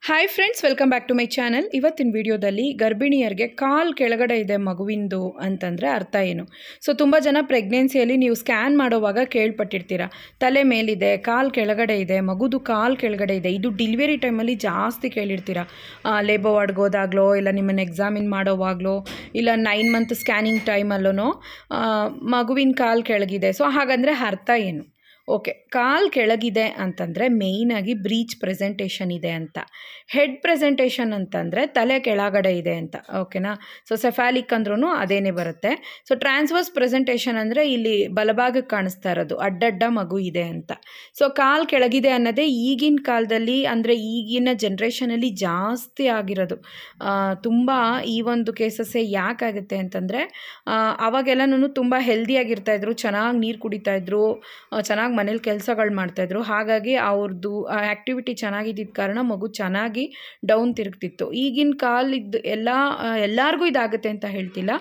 Hi friends, welcome back to my channel. ಇವತ್ತಿನ ವಿಡಿಯೋದಲ್ಲಿ ಗರ್ಭಿಣಿಯರಿಗೆ ಕಾಲು ಕೆಳಗಡೆ ಇದೆ ಮಗುವಿಂದು ಅಂತಂದರೆ ಅರ್ಥ ಏನು? ಸೊ ತುಂಬ ಜನ ಪ್ರೆಗ್ನೆನ್ಸಿಯಲ್ಲಿ ನೀವು ಸ್ಕ್ಯಾನ್ ಮಾಡೋವಾಗ ಕೇಳ್ಪಟ್ಟಿರ್ತೀರ, ತಲೆ ಮೇಲಿದೆ, ಕಾಲು ಕೆಳಗಡೆ ಇದೆ, ಮಗುದು ಕಾಲು ಕೆಳಗಡೆ ಇದೆ. ಇದು ಡೆಲಿವರಿ ಟೈಮಲ್ಲಿ ಜಾಸ್ತಿ ಕೇಳಿರ್ತೀರ. ಲೇಬರ್ ವಾರ್ಡ್ಗೆ ಹೋದಾಗಲೋ, ಇಲ್ಲ ನಿಮ್ಮನ್ನು ಎಕ್ಸಾಮಿನ್ ಮಾಡೋವಾಗಲೋ, ಇಲ್ಲ 9 ಮಂತ್ ಸ್ಕ್ಯಾನಿಂಗ್ ಟೈಮಲ್ಲೂ ಮಗುವಿನ ಕಾಲು ಕೆಳಗಿದೆ. ಸೊ ಹಾಗಂದರೆ ಅರ್ಥ ಏನು? ಓಕೆ, ಕಾಲು ಕೆಳಗಿದೆ ಅಂತಂದರೆ ಮೇಯ್ನಾಗಿ ಬ್ರೀಚ್ ಪ್ರೆಸೆಂಟೇಷನ್ ಇದೆ ಅಂತ. ಹೆಡ್ ಪ್ರೆಸೆಂಟೇಷನ್ ಅಂತಂದರೆ ತಲೆ ಕೆಳಗಡೆ ಇದೆ ಅಂತ. ಓಕೆನಾ? ಸೊ ಸೆಫಾಲಿಕ್ ಅಂದ್ರೂ ಅದೇನೇ ಬರುತ್ತೆ. ಸೊ ಟ್ರಾನ್ಸ್ವರ್ಸ್ ಪ್ರೆಸೆಂಟೇಷನ್ ಅಂದರೆ ಇಲ್ಲಿ ಬಲಭಾಗಕ್ಕೆ ಕಾಣಿಸ್ತಾ ಇರೋದು ಅಡ್ಡಡ್ಡ ಮಗು ಇದೆ ಅಂತ. ಸೊ ಕಾಲು ಕೆಳಗಿದೆ ಅನ್ನೋದೇ ಈಗಿನ ಕಾಲದಲ್ಲಿ, ಅಂದರೆ ಈಗಿನ ಜನ್ರೇಷನಲ್ಲಿ ಜಾಸ್ತಿ ಆಗಿರೋದು. ತುಂಬ ಈ ಒಂದು ಕೇಸಸ್ಸೇ ಯಾಕಾಗುತ್ತೆ ಅಂತಂದರೆ, ಅವಾಗೆಲ್ಲನೂ ತುಂಬ ಹೆಲ್ದಿಯಾಗಿರ್ತಾಯಿದ್ರು, ಚೆನ್ನಾಗಿ ನೀರು ಕುಡಿತಾಯಿದ್ರು, ಚೆನ್ನಾಗಿ ಮನೇಲಿ ಕೆಲಸಗಳು ಮಾಡ್ತಾಯಿದ್ರು. ಹಾಗಾಗಿ ಅವ್ರದ್ದು ಆ್ಯಕ್ಟಿವಿಟಿ ಚೆನ್ನಾಗಿದ್ದಿದ್ದ ಕಾರಣ ಮಗು ಚೆನ್ನಾಗಿ ಡೌನ್ ತಿರುಗ್ತಿತ್ತು. ಈಗಿನ ಕಾಲಿದ್ದು ಎಲ್ಲರಿಗೂ ಇದಾಗುತ್ತೆ ಅಂತ ಹೇಳ್ತಿಲ್ಲ,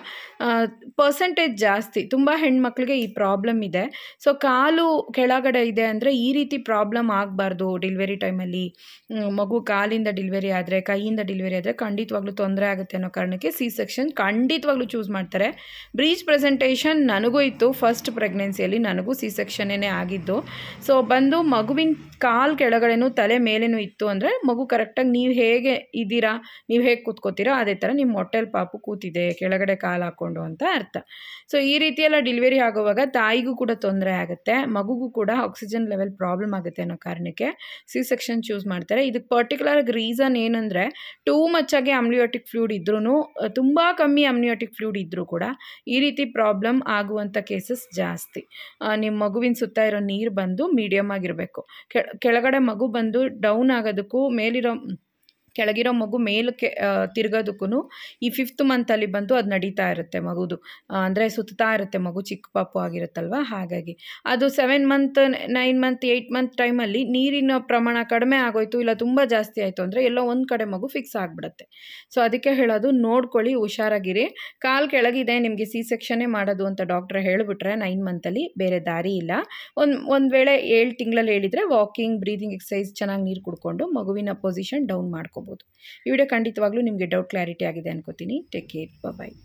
ಪರ್ಸೆಂಟೇಜ್ ಜಾಸ್ತಿ ತುಂಬ ಹೆಣ್ಮಕ್ಳಿಗೆ ಈ ಪ್ರಾಬ್ಲಮ್ ಇದೆ. ಸೊ ಕಾಲು ಕೆಳಗಡೆ ಇದೆ ಅಂದರೆ ಈ ರೀತಿ ಪ್ರಾಬ್ಲಮ್ ಆಗಬಾರ್ದು. ಡೆಲಿವರಿ ಟೈಮಲ್ಲಿ ಮಗು ಕಾಲಿಂದ ಡೆಲಿವರಿ ಆದರೆ, ಕೈಯಿಂದ ಡೆಲಿವರಿ ಆದರೆ ಖಂಡಿತವಾಗ್ಲೂ ತೊಂದರೆ ಆಗುತ್ತೆ ಅನ್ನೋ ಕಾರಣಕ್ಕೆ ಸಿ ಸೆಕ್ಷನ್ ಖಂಡಿತವಾಗ್ಲೂ ಚೂಸ್ ಮಾಡ್ತಾರೆ. ಬ್ರೀಚ್ ಪ್ರೆಸೆಂಟೇಷನ್ ನನಗೂ ಇತ್ತು, ಫಸ್ಟ್ ಪ್ರೆಗ್ನೆನ್ಸಿಯಲ್ಲಿ ನನಗೂ ಸಿ ಸೆಕ್ಷನ್ನೇ ಆಗಿದ್ದು. ಸೊ ಬಂದು ಮಗುವಿನ ಕಾಲು ಕೆಳಗಡೆನೂ ತಲೆ ಮೇಲೇನೂ ಇತ್ತು ಅಂದರೆ ಮಗು ಕರೆಕ್ಟಾಗಿ ನೀವು ಹೇಗೆ ಇದ್ದೀರಾ, ನೀವು ಹೇಗೆ ಕೂತ್ಕೋತೀರಾ ಅದೇ ಥರ ನಿಮ್ಮ ಹೊಟ್ಟೆಲಿ ಪಾಪು ಕೂತಿದೆ ಕೆಳಗಡೆ ಕಾಲು ಹಾಕ್ಕೊಂಡು ಅಂತ ಅರ್ಥ. ಸೊ ಈ ರೀತಿಯೆಲ್ಲ ಡೆಲಿವರಿ ಆಗೋವಾಗ ತಾಯಿಗೂ ಕೂಡ ತೊಂದರೆ ಆಗುತ್ತೆ, ಮಗುಗೂ ಕೂಡ ಆಕ್ಸಿಜನ್ ಲೆವೆಲ್ ಪ್ರಾಬ್ಲಮ್ ಆಗುತ್ತೆ ಅನ್ನೋ ಕಾರಣಕ್ಕೆ ಸಿ ಸೆಕ್ಷನ್ ಚೂಸ್ ಮಾಡ್ತಾರೆ. ಇದಕ್ಕೆ ಪರ್ಟಿಕ್ಯುಲರ್ ರೀಸನ್ ಏನಂದರೆ, ಟೂ ಮಚ್ ಆಗಿ ಅಮ್ನಿಯೋಟಿಕ್ ಫ್ಲೂಯಿಡ್ ಇದ್ರೂ, ತುಂಬ ಕಮ್ಮಿ ಅಮ್ನಿಯೋಟಿಕ್ ಫ್ಲೂಯಿಡ್ ಇದ್ದರೂ ಕೂಡ ಈ ರೀತಿ ಪ್ರಾಬ್ಲಮ್ ಆಗುವಂಥ ಕೇಸಸ್ ಜಾಸ್ತಿ. ನಿಮ್ಮ ಮಗುವಿನ ಸುತ್ತ ಇರೋ ನೀರು ಬಂದು ಮೀಡಿಯಮ್ ಆಗಿರಬೇಕು. ಕೆಳಗಡೆ ಮಗು ಬಂದು ಡೌನ್ ಆಗೋದಕ್ಕೂ, ಕೆಳಗಿರೋ ಮಗು ಮೇಲಕ್ಕೆ ತಿರ್ಗೋದಕ್ಕೂ ಈ 5th ಮಂತಲ್ಲಿ ಬಂದು ಅದು ನಡೀತಾ ಇರುತ್ತೆ ಮಗುದು, ಅಂದರೆ ಸುತ್ತಾ ಇರುತ್ತೆ ಮಗು, ಚಿಕ್ಕ ಪಾಪು ಆಗಿರುತ್ತಲ್ವ. ಹಾಗಾಗಿ ಅದು 7 ಮಂತ್ 9 ಮಂತ್ 8 ಮಂತ್ ಟೈಮಲ್ಲಿ ನೀರಿನ ಪ್ರಮಾಣ ಕಡಿಮೆ ಆಗೋಯ್ತು, ಇಲ್ಲ ತುಂಬ ಜಾಸ್ತಿ ಆಯಿತು ಅಂದರೆ ಎಲ್ಲೋ ಒಂದು ಕಡೆ ಮಗು ಫಿಕ್ಸ್ ಆಗಿಬಿಡುತ್ತೆ. ಸೊ ಅದಕ್ಕೆ ಹೇಳೋದು, ನೋಡ್ಕೊಳ್ಳಿ, ಹುಷಾರಾಗಿರಿ. ಕಾಲು ಕೆಳಗಿದೆ, ನಿಮಗೆ ಸಿ ಸೆಕ್ಷನ್ನೇ ಮಾಡೋದು ಅಂತ ಡಾಕ್ಟ್ರ್ ಹೇಳಿಬಿಟ್ರೆ 9 ಮಂತಲ್ಲಿ ಬೇರೆ ದಾರಿ ಇಲ್ಲ. ಒಂದು ವೇಳೆ 7 ತಿಂಗಳಲ್ಲಿ ಹೇಳಿದರೆ ವಾಕಿಂಗ್, ಬ್ರೀದಿಂಗ್ ಎಕ್ಸಸೈಸ್, ಚೆನ್ನಾಗಿ ನೀರು ಕುಡ್ಕೊಂಡು ಮಗುವಿನ ಪೊಸಿಷನ್ ಡೌನ್ ಮಾಡ್ಕೋಬೋದು. ಈ ವಿಡಿಯೋ ಖಂಡಿತವಾಗ್ಲೂ ನಿಮಗೆ ಡೌಟ್ ಕ್ಲಾರಿಟಿ ಆಗಿದೆ ಅನ್ಕೋತೀನಿ. ಟೇಕ್ ಕೇರ್, ಬಾಯ್.